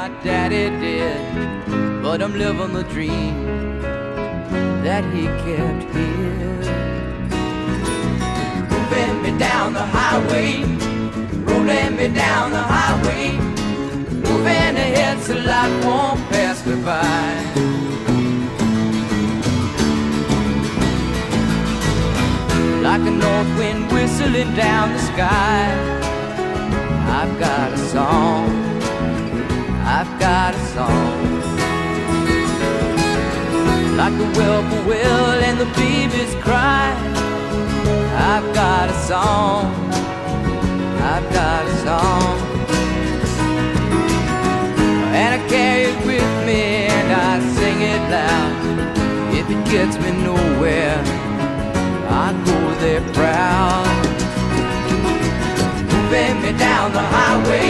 my daddy did, but I'm living the dream that he kept here. Moving me down the highway, rolling me down the highway, moving ahead so life won't pass me by. Like a north wind whistling down the sky, I've got a song, I've got a song. Like the whippoorwill and the babies cry, I've got a song, I've got a song. And I carry it with me and I sing it loud. If it gets me nowhere, I go there proud. Moving me down the highway,